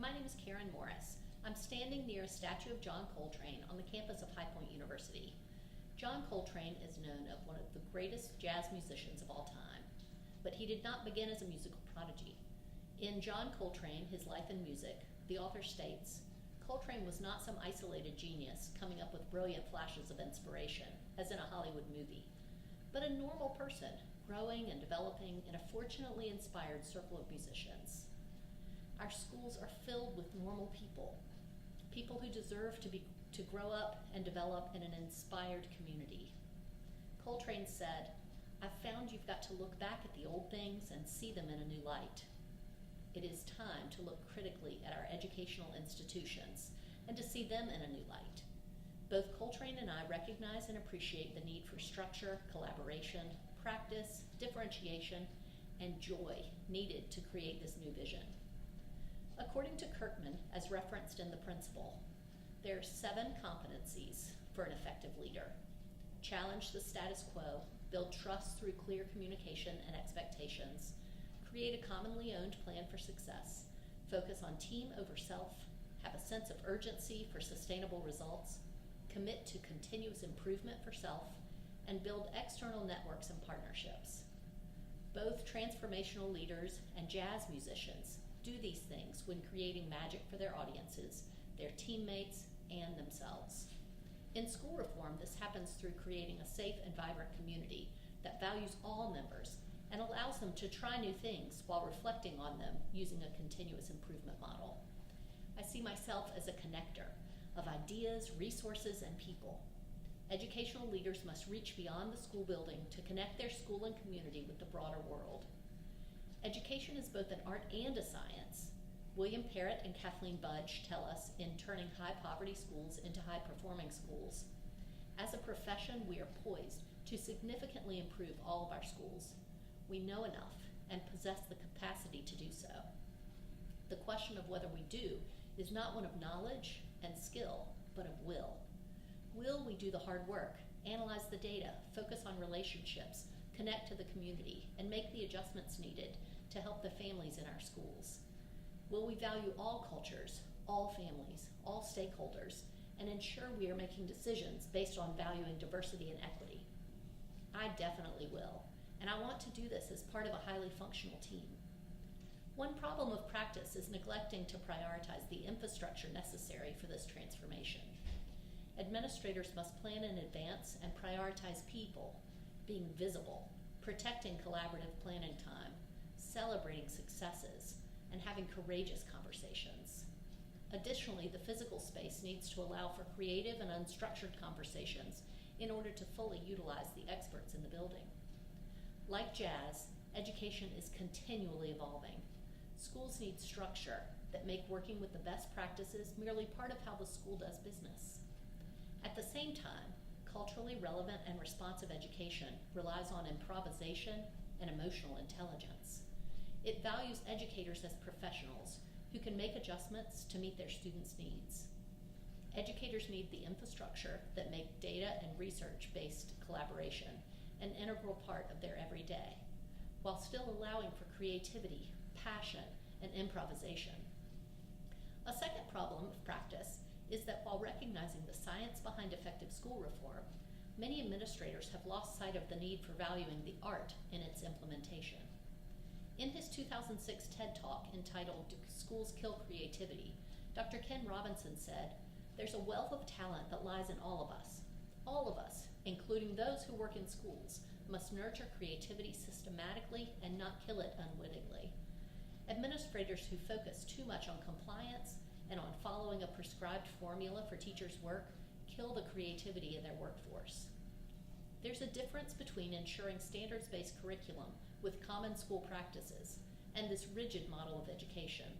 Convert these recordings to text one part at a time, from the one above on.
My name is Karen Morris. I'm standing near a statue of John Coltrane on the campus of High Point University. John Coltrane is known as one of the greatest jazz musicians of all time, but he did not begin as a musical prodigy. In John Coltrane, His Life and Music, the author states, Coltrane was not some isolated genius coming up with brilliant flashes of inspiration, as in a Hollywood movie, but a normal person growing and developing in a fortunately inspired circle of musicians. Our schools are filled with normal people who deserve to grow up and develop in an inspired community. Coltrane said, "I've found you've got to look back at the old things and see them in a new light. It is time to look critically at our educational institutions and to see them in a new light." Both Coltrane and I recognize and appreciate the need for structure, collaboration, practice, differentiation, and joy needed to create this new vision. According to Kirkman, as referenced in the principle, there are 7 competencies for an effective leader. Challenge the status quo, build trust through clear communication and expectations, create a commonly owned plan for success, focus on team over self, have a sense of urgency for sustainable results, commit to continuous improvement for self, and build external networks and partnerships. Both transformational leaders and jazz musicians do these things when creating magic for their audiences, their teammates, and themselves. In school reform, this happens through creating a safe and vibrant community that values all members and allows them to try new things while reflecting on them using a continuous improvement model. I see myself as a connector of ideas, resources, and people. Educational leaders must reach beyond the school building to connect their school and community with the broader world. Education is both an art and a science. William Parrott and Kathleen Budge tell us in Turning High Poverty Schools into High-Performing Schools. As a profession, we are poised to significantly improve all of our schools. We know enough and possess the capacity to do so. The question of whether we do is not one of knowledge and skill, but of will. Will we do the hard work, analyze the data, focus on relationships, connect to the community, and make the adjustments needed to help the families in our schools? Will we value all cultures, all families, all stakeholders, and ensure we are making decisions based on valuing diversity and equity? I definitely will, and I want to do this as part of a highly functional team. One problem of practice is neglecting to prioritize the infrastructure necessary for this transformation. Administrators must plan in advance and prioritize people, being visible, protecting collaborative planning time, celebrating successes, and having courageous conversations. Additionally, the physical space needs to allow for creative and unstructured conversations in order to fully utilize the experts in the building. Like jazz, education is continually evolving. Schools need structure that make working with the best practices merely part of how the school does business. At the same time, culturally relevant and responsive education relies on improvisation and emotional intelligence. It values educators as professionals who can make adjustments to meet their students' needs. Educators need the infrastructure that make data and research-based collaboration an integral part of their everyday, while still allowing for creativity, passion, and improvisation. A second problem of practice is that while recognizing the science behind effective school reform, many administrators have lost sight of the need for valuing the art in its implementation. In his 2006 TED Talk entitled "Do Schools Kill Creativity?", Dr. Ken Robinson said, "There's a wealth of talent that lies in all of us. All of us, including those who work in schools, must nurture creativity systematically and not kill it unwittingly. Administrators who focus too much on compliance and on following a prescribed formula for teachers' work kill the creativity in their workforce." There's a difference between ensuring standards-based curriculum with common school practices and this rigid model of education.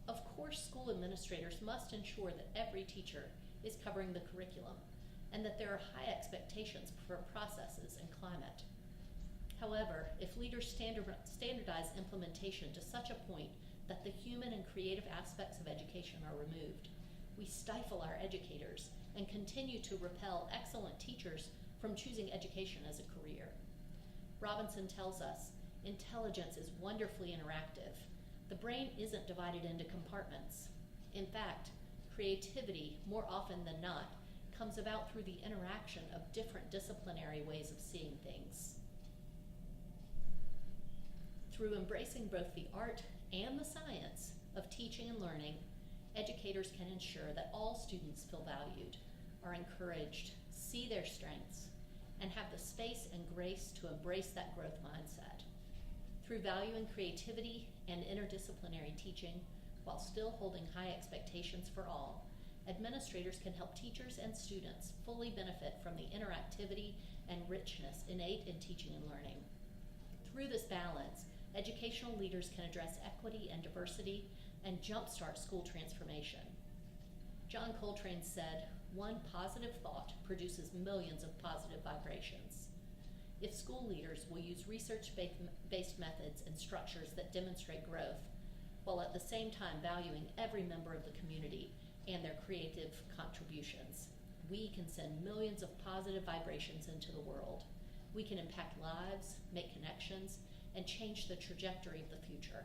Of course, school administrators must ensure that every teacher is covering the curriculum and that there are high expectations for processes and climate. However, if leaders standardize implementation to such a point that the human and creative aspects of education are removed, we stifle our educators and continue to repel excellent teachers from choosing education as a career. Robinson tells us, intelligence is wonderfully interactive, The brain isn't divided into compartments. In fact, creativity, more often than not, comes about through the interaction of different disciplinary ways of seeing things. Through embracing both the art and the science of teaching and learning, educators can ensure that all students feel valued, are encouraged, see their strengths, and have the space and grace to embrace that growth mindset. Through valuing creativity and interdisciplinary teaching, while still holding high expectations for all, administrators can help teachers and students fully benefit from the interactivity and richness innate in teaching and learning. Through this balance, educational leaders can address equity and diversity and jumpstart school transformation. John Coltrane said, "One positive thought produces millions of positive vibrations." If school leaders will use research-based methods and structures that demonstrate growth, while at the same time valuing every member of the community and their creative contributions, we can send millions of positive vibrations into the world. We can impact lives, make connections, and change the trajectory of the future.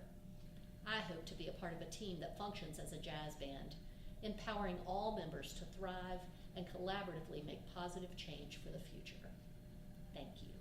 I hope to be a part of a team that functions as a jazz band, empowering all members to thrive and collaboratively make positive change for the future. Thank you.